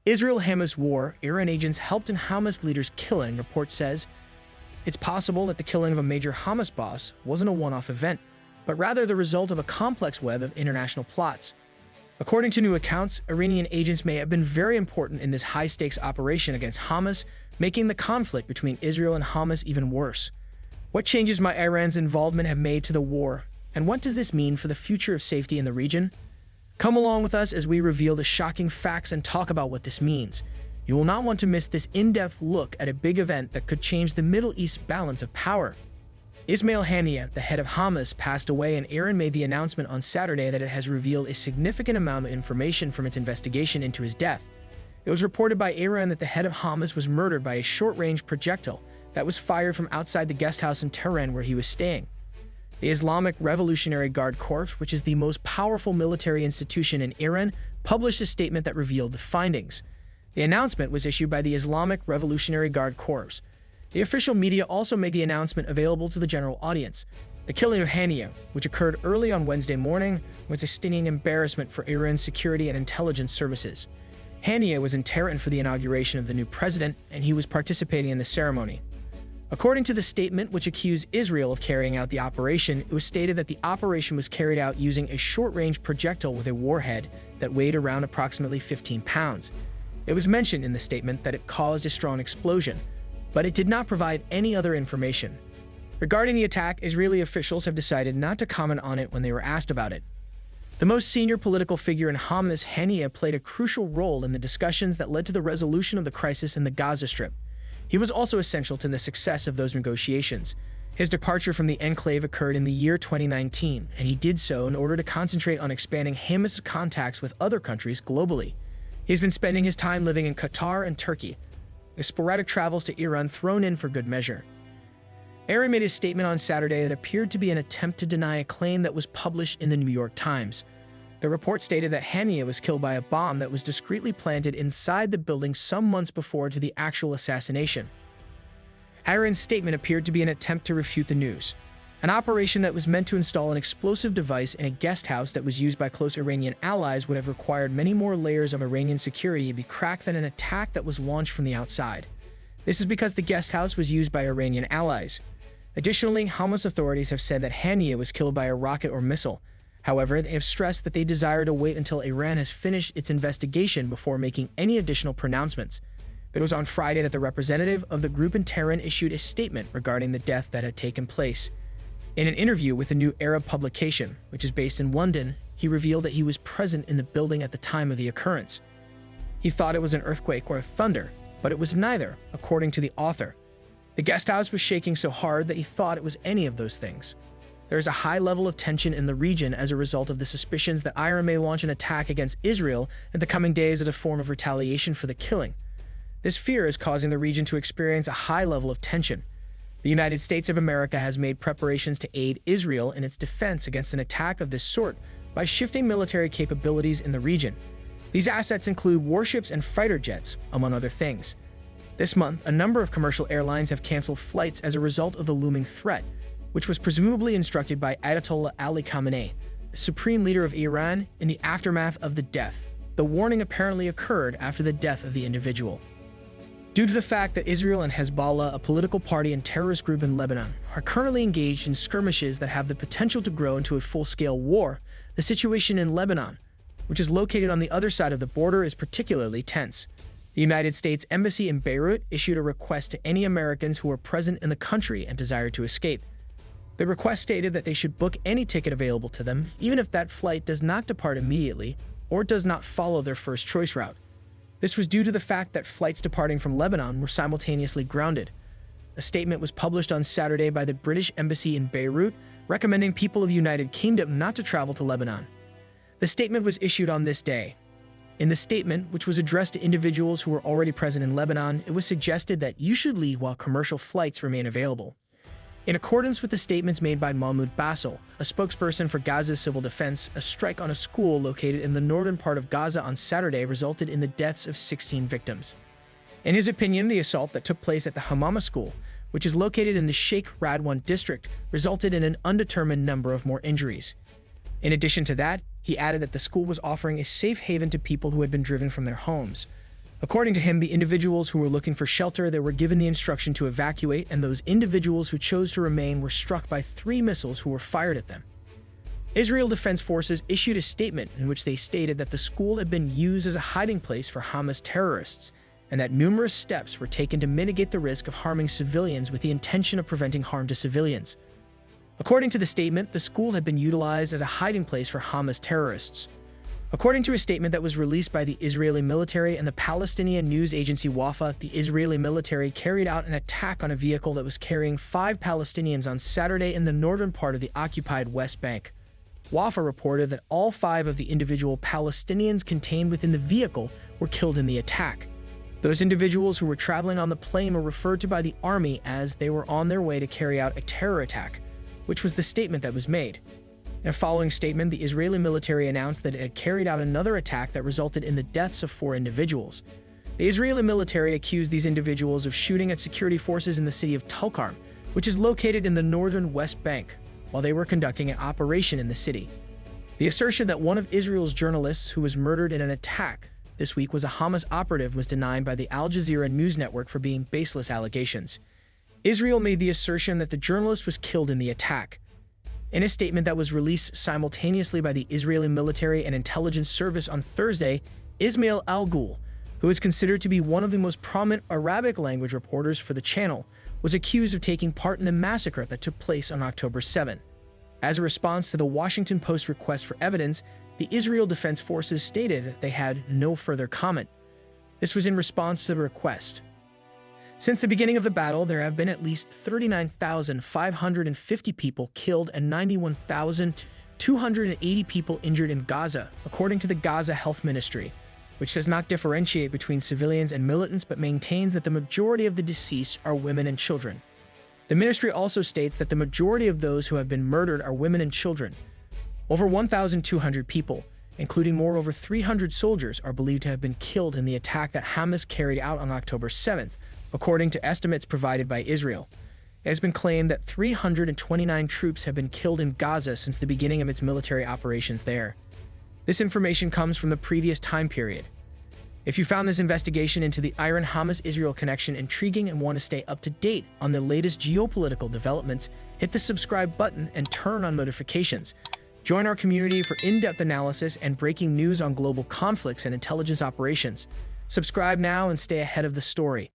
Israel-Hamas war, Iran agents helped in Hamas leader's killing, report says. It's possible that the killing of a major Hamas boss wasn't a one-off event, but rather the result of a complex web of international plots. According to new accounts, Iranian agents may have been very important in this high-stakes operation against Hamas, making the conflict between Israel and Hamas even worse. What changes might Iran's involvement have made to the war, and what does this mean for the future of safety in the region? Come along with us as we reveal the shocking facts and talk about what this means. You will not want to miss this in-depth look at a big event that could change the Middle East balance of power. Ismail Haniyeh, the head of Hamas, passed away, and Iran made the announcement on Saturday that it has revealed a significant amount of information from its investigation into his death. It was reported by Iran that the head of Hamas was murdered by a short-range projectile that was fired from outside the guesthouse in Tehran where he was staying. The Islamic Revolutionary Guard Corps, which is the most powerful military institution in Iran, published a statement that revealed the findings. The announcement was issued by the Islamic Revolutionary Guard Corps. The official media also made the announcement available to the general audience. The killing of Haniyeh, which occurred early on Wednesday morning, was a stinging embarrassment for Iran's security and intelligence services. Haniyeh was in Tehran for the inauguration of the new president, and he was participating in the ceremony. According to the statement, which accused Israel of carrying out the operation, it was stated that the operation was carried out using a short-range projectile with a warhead that weighed around approximately 15 pounds. It was mentioned in the statement that it caused a strong explosion, but it did not provide any other information. Regarding the attack, Israeli officials have decided not to comment on it when they were asked about it. The most senior political figure in Hamas, Haniyeh, played a crucial role in the discussions that led to the resolution of the crisis in the Gaza Strip. He was also essential to the success of those negotiations. His departure from the enclave occurred in the year 2019, and he did so in order to concentrate on expanding Hamas's contacts with other countries globally. He's been spending his time living in Qatar and Turkey, with sporadic travels to Iran thrown in for good measure. Iran made a statement on Saturday that appeared to be an attempt to deny a claim that was published in the New York Times. The report stated that Haniyeh was killed by a bomb that was discreetly planted inside the building some months before to the actual assassination. Iran's statement appeared to be an attempt to refute the news. An operation that was meant to install an explosive device in a guest house that was used by close Iranian allies would have required many more layers of Iranian security to be cracked than an attack that was launched from the outside. This is because the guest house was used by Iranian allies. Additionally, Hamas authorities have said that Haniyeh was killed by a rocket or missile. However, they have stressed that they desire to wait until Iran has finished its investigation before making any additional pronouncements. It was on Friday that the representative of the group in Tehran issued a statement regarding the death that had taken place. In an interview with a new Arab publication, which is based in London, he revealed that he was present in the building at the time of the occurrence. He thought it was an earthquake or thunder, but it was neither, according to the author. The guest house was shaking so hard that he thought it was any of those things. There is a high level of tension in the region as a result of the suspicions that Iran may launch an attack against Israel in the coming days as a form of retaliation for the killing. This fear is causing the region to experience a high level of tension. The United States of America has made preparations to aid Israel in its defense against an attack of this sort by shifting military capabilities in the region. These assets include warships and fighter jets, among other things. This month, a number of commercial airlines have canceled flights as a result of the looming threat, which was presumably instructed by Ayatollah Ali Khamenei, the supreme leader of Iran, in the aftermath of the death. The warning apparently occurred after the death of the individual. Due to the fact that Israel and Hezbollah, a political party and terrorist group in Lebanon, are currently engaged in skirmishes that have the potential to grow into a full-scale war, the situation in Lebanon, which is located on the other side of the border, is particularly tense. The United States Embassy in Beirut issued a request to any Americans who are present in the country and desire to escape. The request stated that they should book any ticket available to them, even if that flight does not depart immediately or does not follow their first choice route. This was due to the fact that flights departing from Lebanon were simultaneously grounded. A statement was published on Saturday by the British Embassy in Beirut, recommending people of the United Kingdom not to travel to Lebanon. The statement was issued on this day. In the statement, which was addressed to individuals who were already present in Lebanon, it was suggested that you should leave while commercial flights remain available. In accordance with the statements made by Mahmoud Bassel, a spokesperson for Gaza's civil defense, a strike on a school located in the northern part of Gaza on Saturday resulted in the deaths of 16 victims. In his opinion, the assault that took place at the Hamama school, which is located in the Sheikh Radwan district, resulted in an undetermined number of more injuries. In addition to that, he added that the school was offering a safe haven to people who had been driven from their homes. According to him, the individuals who were looking for shelter, they were given the instruction to evacuate, and those individuals who chose to remain were struck by 3 missiles who were fired at them. Israel Defense Forces issued a statement in which they stated that the school had been used as a hiding place for Hamas terrorists, and that numerous steps were taken to mitigate the risk of harming civilians with the intention of preventing harm to civilians. According to the statement, the school had been utilized as a hiding place for Hamas terrorists. According to a statement that was released by the Israeli military and the Palestinian news agency Wafa, the Israeli military carried out an attack on a vehicle that was carrying 5 Palestinians on Saturday in the northern part of the occupied West Bank. Wafa reported that all 5 of the individual Palestinians contained within the vehicle were killed in the attack. Those individuals who were traveling on the plane were referred to by the army as they were on their way to carry out a terror attack, which was the statement that was made. In a following statement, the Israeli military announced that it had carried out another attack that resulted in the deaths of 4 individuals. The Israeli military accused these individuals of shooting at security forces in the city of Tulkarm, which is located in the northern West Bank, while they were conducting an operation in the city. The assertion that one of Israel's journalists who was murdered in an attack this week was a Hamas operative was denied by the Al Jazeera news network for being baseless allegations. Israel made the assertion that the journalist was killed in the attack. In a statement that was released simultaneously by the Israeli military and intelligence service on Thursday, Ismail Al-Ghul, who is considered to be one of the most prominent Arabic language reporters for the channel, was accused of taking part in the massacre that took place on October 7. As a response to the Washington Post request for evidence, the Israel Defense Forces stated that they had no further comment. This was in response to the request. Since the beginning of the battle, there have been at least 39,550 people killed and 91,280 people injured in Gaza, according to the Gaza Health Ministry, which does not differentiate between civilians and militants but maintains that the majority of the deceased are women and children. The ministry also states that the majority of those who have been murdered are women and children. Over 1,200 people, including more over 300 soldiers, are believed to have been killed in the attack that Hamas carried out on October 7th, according to estimates provided by Israel. It has been claimed that 329 troops have been killed in Gaza since the beginning of its military operations there. This information comes from the previous time period. If you found this investigation into the Iran-Hamas-Israel connection intriguing and want to stay up to date on the latest geopolitical developments, hit the subscribe button and turn on notifications. Join our community for in-depth analysis and breaking news on global conflicts and intelligence operations. Subscribe now and stay ahead of the story.